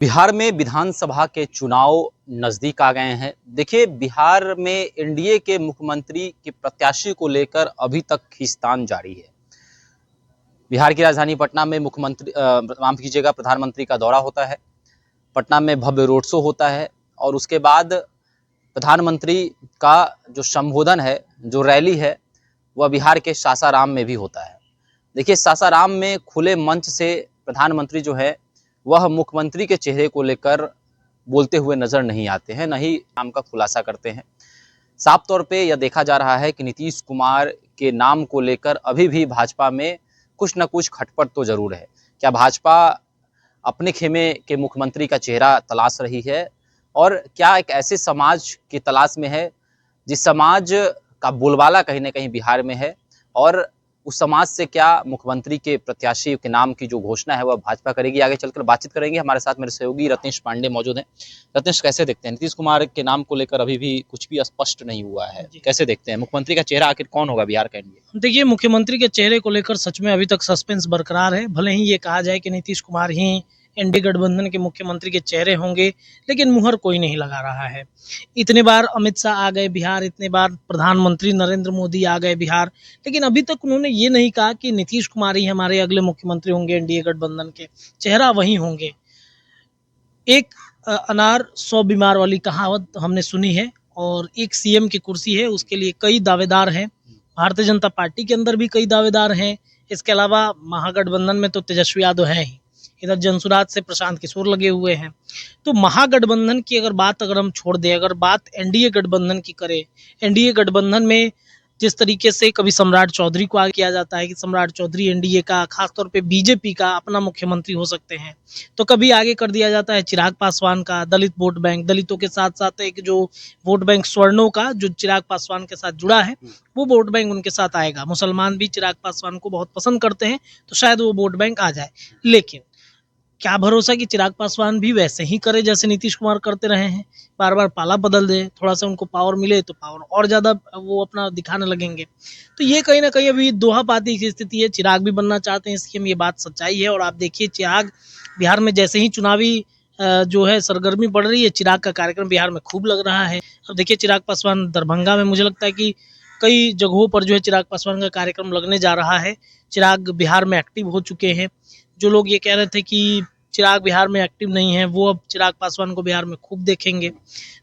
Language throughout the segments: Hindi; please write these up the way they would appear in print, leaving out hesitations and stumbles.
बिहार में विधानसभा के चुनाव नज़दीक आ गए हैं। देखिए, बिहार में एनडीए के मुख्यमंत्री के प्रत्याशी को लेकर अभी तक खींचतान जारी है। बिहार की राजधानी पटना में माफ कीजिएगा, प्रधानमंत्री का दौरा होता है। पटना में भव्य रोड शो होता है और उसके बाद प्रधानमंत्री का जो संबोधन है, जो रैली है, वह बिहार के सासाराम में भी होता है। देखिए, सासाराम में खुले मंच से प्रधानमंत्री जो है वह मुख्यमंत्री के चेहरे को लेकर बोलते हुए नजर नहीं आते हैं, न ही नाम का खुलासा करते हैं। साफ तौर पे यह देखा जा रहा है कि नीतीश कुमार के नाम को लेकर अभी भी भाजपा में कुछ न कुछ खटपट तो जरूर है। क्या भाजपा अपने खेमे के मुख्यमंत्री का चेहरा तलाश रही है और क्या एक ऐसे समाज की तलाश में है जिस समाज का बोलबाला कहीं ना कहीं बिहार में है, और उस समाज से क्या मुख्यमंत्री के प्रत्याशी के नाम की जो घोषणा है वह भाजपा करेगी। आगे चलकर बातचीत करेंगे। हमारे साथ मेरे सहयोगी रत्नेश पांडे मौजूद हैं। रत्नेश, कैसे देखते हैं, नीतीश कुमार के नाम को लेकर अभी भी कुछ भी स्पष्ट नहीं हुआ है, कैसे देखते हैं मुख्यमंत्री का चेहरा आखिर कौन होगा बिहार का एनडीए? देखिए, मुख्यमंत्री के चेहरे को लेकर सच में अभी तक सस्पेंस बरकरार है। भले ही ये कहा जाए कि नीतीश कुमार ही एनडीए गठबंधन के मुख्यमंत्री के चेहरे होंगे, लेकिन मुहर कोई नहीं लगा रहा है। इतने बार अमित शाह आ गए बिहार, इतने बार प्रधानमंत्री नरेंद्र मोदी आ गए बिहार, लेकिन अभी तक उन्होंने ये नहीं कहा कि नीतीश कुमार ही हमारे अगले मुख्यमंत्री होंगे, एनडीए गठबंधन के चेहरा वही होंगे। एक अनार 100 बीमार वाली कहावत हमने सुनी है, और एक सीएम की कुर्सी है, उसके लिए कई दावेदार हैं। भारतीय जनता पार्टी के अंदर भी कई दावेदार हैं। इसके अलावा महागठबंधन में तो तेजस्वी यादव हैं ही, इधर जनसुराज से प्रशांत किशोर लगे हुए हैं। तो महागठबंधन की अगर हम छोड़ दें, अगर बात एनडीए गठबंधन की करें, एनडीए गठबंधन में जिस तरीके से कभी सम्राट चौधरी को आगे किया जाता है कि सम्राट चौधरी एनडीए का, खासतौर पे बीजेपी का अपना मुख्यमंत्री हो सकते हैं, तो कभी आगे कर दिया जाता है चिराग पासवान का, दलित वोट बैंक, दलितों के साथ साथ एक जो वोट बैंक स्वर्णों का जो चिराग पासवान के साथ जुड़ा है, वो वोट बैंक उनके साथ आएगा। मुसलमान भी चिराग पासवान को बहुत पसंद करते हैं, तो शायद वो वोट बैंक आ जाए। लेकिन क्या भरोसा कि चिराग पासवान भी वैसे ही करे जैसे नीतीश कुमार करते रहे हैं, बार बार पाला बदल दे, थोड़ा सा उनको पावर मिले तो पावर और ज्यादा वो अपना दिखाने लगेंगे। तो ये कहीं ना कहीं अभी दोहापाती की स्थिति है। चिराग भी बनना चाहते हैं सीएम, ये बात सच्चाई है। और आप देखिए, चिराग बिहार में जैसे ही चुनावी जो है सरगर्मी बढ़ रही है, चिराग का कार्यक्रम बिहार में खूब लग रहा है। अब देखिए, चिराग पासवान दरभंगा में, मुझे लगता है कि कई जगहों पर जो है चिराग पासवान का कार्यक्रम लगने जा रहा है। चिराग बिहार में एक्टिव हो चुके हैं। जो लोग ये कह रहे थे कि चिराग बिहार में एक्टिव नहीं है, वो अब चिराग पासवान को बिहार में खूब देखेंगे।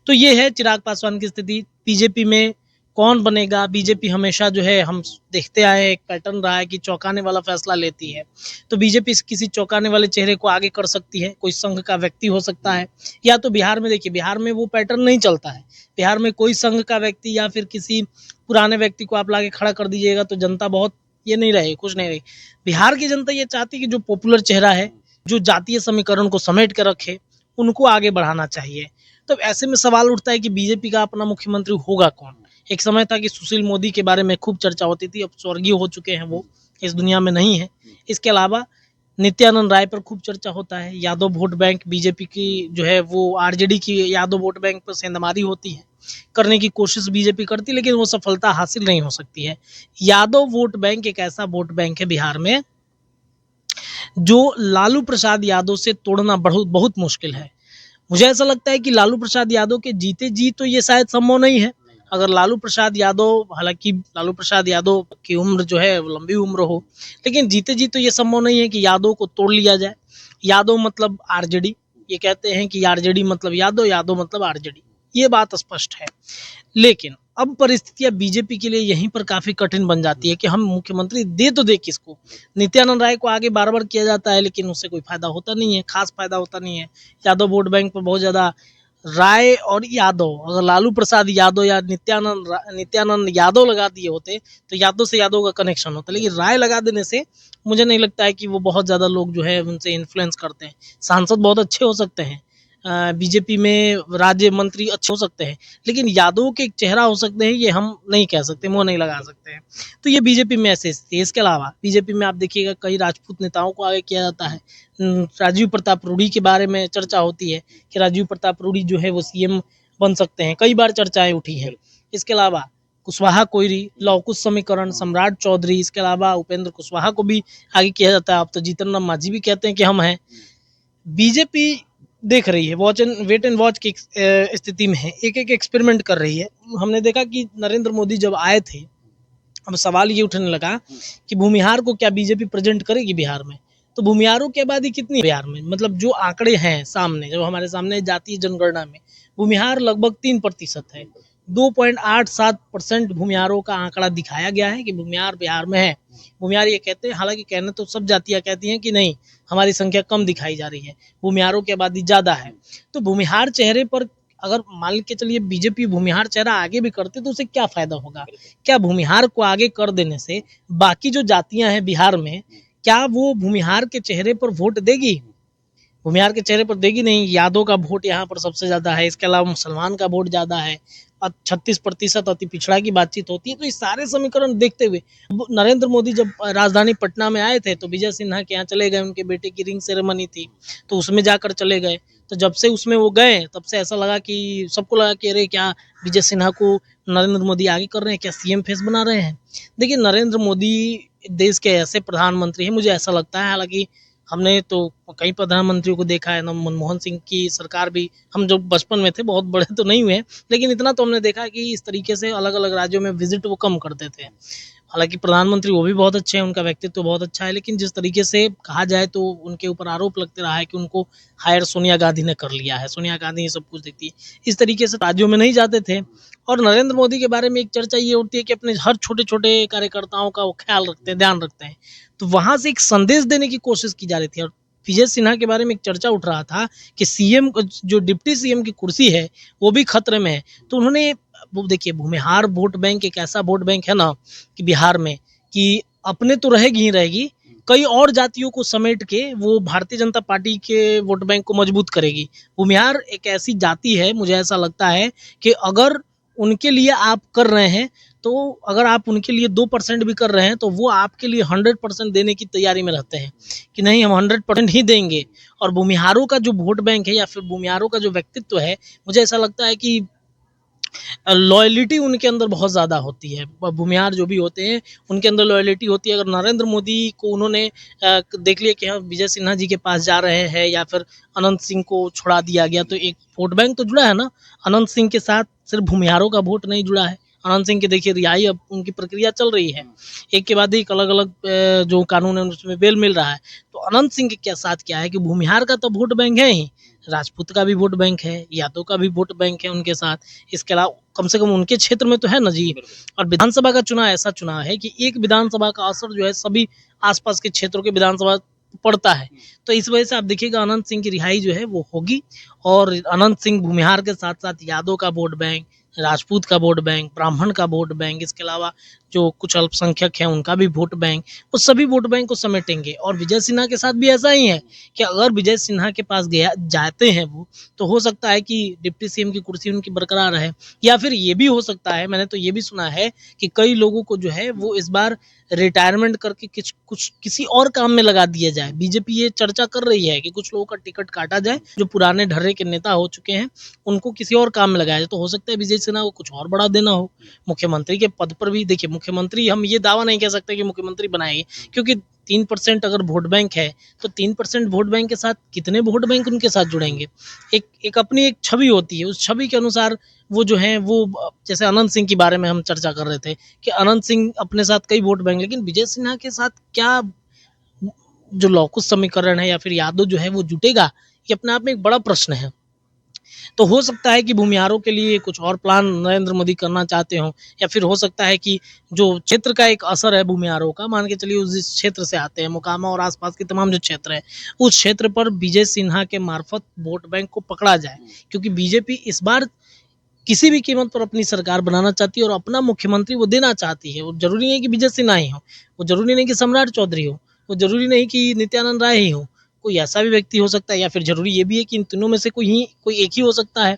तो ये है चिराग पासवान की स्थिति। बीजेपी में कौन बनेगा? बीजेपी हमेशा जो है, हम देखते आए हैं, एक पैटर्न रहा है कि चौंकाने वाला फैसला लेती है। तो बीजेपी किसी चौंकाने वाले चेहरे को आगे कर सकती है, कोई संघ का व्यक्ति हो सकता है, या तो बिहार में देखिए, बिहार में वो पैटर्न नहीं चलता है। बिहार में कोई संघ का व्यक्ति या फिर किसी पुराने व्यक्ति को आप लाके खड़ा कर दीजिएगा तो जनता बहुत ये नहीं रहे, खुश नहीं रही। बिहार की जनता ये चाहती है कि जो पॉपुलर चेहरा है, जो जातीय समीकरण को समेट कर रखे, उनको आगे बढ़ाना चाहिए। तो ऐसे में सवाल उठता है कि बीजेपी का अपना मुख्यमंत्री होगा कौन? एक समय था कि सुशील मोदी के बारे में खूब चर्चा होती थी, अब स्वर्गीय हो चुके हैं, वो इस दुनिया में नहीं है। इसके अलावा नित्यानंद राय पर खूब चर्चा होता है। यादव वोट बैंक बीजेपी की जो है, वो आरजेडी की यादव वोट बैंक पर सेंधमारी होती है, करने की कोशिश बीजेपी करती है, लेकिन वो सफलता हासिल नहीं हो सकती है। यादव वोट बैंक एक ऐसा वोट बैंक है बिहार में जो लालू प्रसाद यादव से तोड़ना बहुत बहुत मुश्किल है। मुझे ऐसा लगता है कि लालू प्रसाद यादव के जीते जी तो ये शायद संभव नहीं है। अगर लालू प्रसाद यादव, हालांकि लालू प्रसाद यादव की उम्र जो है लंबी उम्र हो, लेकिन जीते जी तो ये संभव नहीं है कि यादव को तोड़ लिया जाए। यादव मतलब आरजेडी, ये कहते हैं कि आरजेडी मतलब यादव, यादव मतलब आरजेडी, ये बात स्पष्ट है। लेकिन अब परिस्थितियां बीजेपी के लिए यहीं पर काफी कठिन बन जाती है कि हम मुख्यमंत्री दे तो दे किसको। नित्यानंद राय को आगे बार बार किया जाता है, लेकिन उससे कोई फायदा होता नहीं है, खास फायदा होता नहीं है। यादव वोट बैंक पर बहुत ज्यादा राय और यादव, अगर लालू प्रसाद यादव या नित्यानंद यादव लगा दिए होते तो यादव से यादव का कनेक्शन होता, लेकिन राय लगा देने से मुझे नहीं लगता है कि वो बहुत ज्यादा लोग जो है उनसे इन्फ्लुएंस करते हैं। सांसद बहुत अच्छे हो सकते हैं, बीजेपी में राज्य मंत्री अच्छे हो सकते हैं, लेकिन यादव के एक चेहरा हो सकते हैं, ये हम नहीं कह सकते, मुंह नहीं लगा सकते हैं। तो ये बीजेपी में ऐसे स्थिति है। इसके अलावा बीजेपी में आप देखिएगा कई राजपूत नेताओं को आगे किया जाता है। राजीव प्रताप रूडी के बारे में चर्चा होती है कि राजीव प्रताप रूडी जो है वो सीएम बन सकते हैं, कई बार चर्चाएं उठी हैं। इसके अलावा कुशवाहा कोयरी, लौकुश समीकरण, सम्राट चौधरी, इसके अलावा उपेंद्र कुशवाहा को भी आगे किया जाता है। अब तो जीतन राम मांझी भी कहते हैं कि हम हैं। बीजेपी देख रही है, watch and wait and watch की स्थिति में है, एक एक एक्सपेरिमेंट कर रही है। हमने देखा कि नरेंद्र मोदी जब आए थे, अब सवाल ये उठने लगा कि भूमिहार को क्या बीजेपी प्रेजेंट करेगी बिहार में। तो भूमिहारों की आबादी कितनी है बिहार में, मतलब जो आंकड़े हैं सामने, जो हमारे सामने जातीय जनगणना में भूमिहार लगभग 3% है। 2.87% भूमिहारों का आंकड़ा दिखाया गया है कि भूमिहार बिहार में है। भूमिहार ये कहते हैं, हालांकि कहने तो सब जातियां कहती हैं कि नहीं, हमारी संख्या कम दिखाई जा रही है, भूमिहारों की आबादी ज्यादा है। तो भूमिहार चेहरे पर अगर मान के चलिए बीजेपी भूमिहार चेहरा आगे भी करते तो उसे क्या फायदा होगा? क्या भूमिहार को आगे कर देने से बाकी जो जातियां हैं बिहार में, क्या वो भूमिहार के चेहरे पर वोट देगी? भूमिहार के चेहरे पर देगी नहीं। यादव का वोट यहाँ पर सबसे ज्यादा है, इसके अलावा मुसलमान का वोट ज्यादा है, 36% अति पिछड़ा की बातचीत होती है। तो इस सारे समीकरण देखते हुए नरेंद्र मोदी जब राजधानी पटना में आए थे तो विजय सिन्हा के यहाँ चले गए, उनके बेटे की रिंग सेरेमनी थी तो उसमें जाकर चले गए। तो जब से उसमें वो गए तब से ऐसा लगा कि सबको लगा कि अरे क्या विजय सिन्हा को नरेंद्र मोदी आगे कर रहे हैं, क्या सीएम फेस बना रहे हैं। देखिए, नरेंद्र मोदी देश के ऐसे प्रधानमंत्री हैं, मुझे ऐसा लगता है, हालांकि हमने तो कई प्रधानमंत्रियों को देखा है ना, मनमोहन सिंह की सरकार भी, हम जो बचपन में थे, बहुत बड़े तो नहीं हुए, लेकिन इतना तो हमने देखा कि इस तरीके से अलग अलग राज्यों में विजिट वो कम करते थे। हालांकि प्रधानमंत्री वो भी बहुत अच्छे हैं, उनका व्यक्तित्व बहुत अच्छा है, लेकिन जिस तरीके से कहा जाए तो उनके ऊपर आरोप लगते रहा है कि उनको हायर सोनिया गांधी ने कर लिया है, सोनिया गांधी ये सब कुछ देखती है, इस तरीके से राज्यों में नहीं जाते थे। और नरेंद्र मोदी के बारे में एक चर्चा ये उठती है कि अपने हर छोटे छोटे कार्यकर्ताओं का वो ख्याल रखते हैं, ध्यान रखते हैं। तो वहां से एक संदेश देने की कोशिश की जा रही थी। और विजय सिन्हा के बारे में एक चर्चा उठ रहा था कि सीएम, जो डिप्टी सीएम की कुर्सी है वो भी खतरे में है। तो उन्होंने, वो देखिए, भूमिहार वोट बैंक एक ऐसा वोट बैंक है ना कि बिहार में, कि अपने तो रहेगी ही रहेगी, कई और जातियों को समेट के वो भारतीय जनता पार्टी के वोट बैंक को मजबूत करेगी। भूमिहार एक ऐसी जाति है, मुझे ऐसा लगता है कि अगर उनके लिए आप कर रहे हैं, तो अगर आप उनके लिए 2% भी कर रहे हैं तो वो आपके लिए 100% देने की तैयारी में रहते हैं कि नहीं, हम 100% ही देंगे। और भूमिहारों का जो वोट बैंक है या फिर भूमिहारों का जो व्यक्तित्व है, मुझे ऐसा लगता है कि लॉयलिटी उनके अंदर बहुत ज़्यादा होती है। भूमिहार जो भी होते हैं उनके अंदर लॉयलिटी होती है। अगर नरेंद्र मोदी को उन्होंने देख लिया कि हाँ विजय सिन्हा जी के पास जा रहे हैं, या फिर अनंत सिंह को छुड़ा दिया गया, तो एक वोट बैंक तो जुड़ा है ना। अनंत सिंह के साथ सिर्फ भूमिहारों का वोट नहीं जुड़ा है। अनंत सिंह की देखिए रिहाई, अब उनकी प्रक्रिया चल रही है, एक के बाद एक अलग अलग जो कानून है उसमें बेल मिल रहा है। तो अनंत सिंह के क्या साथ क्या है कि भूमिहार का तो वोट बैंक है ही, राजपूत का भी वोट बैंक है, यादव का भी वोट बैंक है उनके साथ। इसके अलावा कम से कम उनके क्षेत्र में तो है ना जी। और विधानसभा का चुनाव ऐसा चुनाव है कि एक विधानसभा का असर जो है सभी आसपास के क्षेत्रों के विधानसभा पड़ता है। तो इस वजह से आप देखिएगा अनंत सिंह की रिहाई जो है वो होगी। और अनंत सिंह भूमिहार के साथ साथ यादव का वोट बैंक, राजपूत का वोट बैंक, ब्राह्मण का वोट बैंक, इसके अलावा जो कुछ अल्पसंख्यक हैं उनका भी वोट बैंक, वो सभी वोट बैंक को समेटेंगे। और विजय सिन्हा के साथ भी ऐसा ही है कि अगर विजय सिन्हा के पास गया जाते हैं वो, तो हो सकता है कि डिप्टी सीएम की कुर्सी उनकी बरकरार रहे। या फिर ये भी हो सकता है, मैंने तो ये भी सुना है कि कई लोगों को जो है वो इस बार रिटायरमेंट करके कुछ किसी और काम में लगा दिया जाए। बीजेपी ये चर्चा कर रही है कि कुछ लोगों का टिकट काटा जाए, जो पुराने ढर्रे के नेता हो चुके हैं उनको किसी और काम में लगाया जाए। तो हो सकता है विजय सिन्हा को कुछ और बड़ा देना हो। मुख्यमंत्री के पद पर भी देखिए, मुख्यमंत्री हम ये दावा नहीं कह सकते कि मुख्यमंत्री बनाएंगे, क्योंकि 3% अगर वोट बैंक है तो 3% वोट बैंक के साथ कितने वोट बैंक उनके साथ जुड़ेंगे। एक अपनी एक छवि होती है, उस छवि के अनुसार वो जो है वो, जैसे अनंत सिंह के बारे में हम चर्चा कर रहे थे कि अनंत सिंह अपने साथ कई वोट बैंक, लेकिन विजय सिन्हा के साथ क्या जो लौकुश समीकरण है या फिर यादव जो है वो जुटेगा, ये अपने आप में एक बड़ा प्रश्न है। तो हो सकता है कि भूमिहारों के लिए कुछ और प्लान नरेंद्र मोदी करना चाहते हो, या फिर हो सकता है कि जो क्षेत्र का एक असर है भूमिहारों का, मान के चलिए उस जिस क्षेत्र से आते हैं, मोकामा और आसपास के तमाम जो क्षेत्र है, उस क्षेत्र पर विजय सिन्हा के मार्फत वोट बैंक को पकड़ा जाए। क्योंकि बीजेपी इस बार किसी भी कीमत पर अपनी सरकार बनाना चाहती है और अपना मुख्यमंत्री वो देना चाहती है। वो जरूरी नहीं कि विजय सिन्हा ही हो, वो जरूरी नहीं कि सम्राट चौधरी हो, वो जरूरी नहीं कि नित्यानंद राय ही हो, कोई ऐसा भी व्यक्ति हो सकता है, या फिर जरूरी ये भी है कि इन तीनों में से कोई एक ही हो सकता है।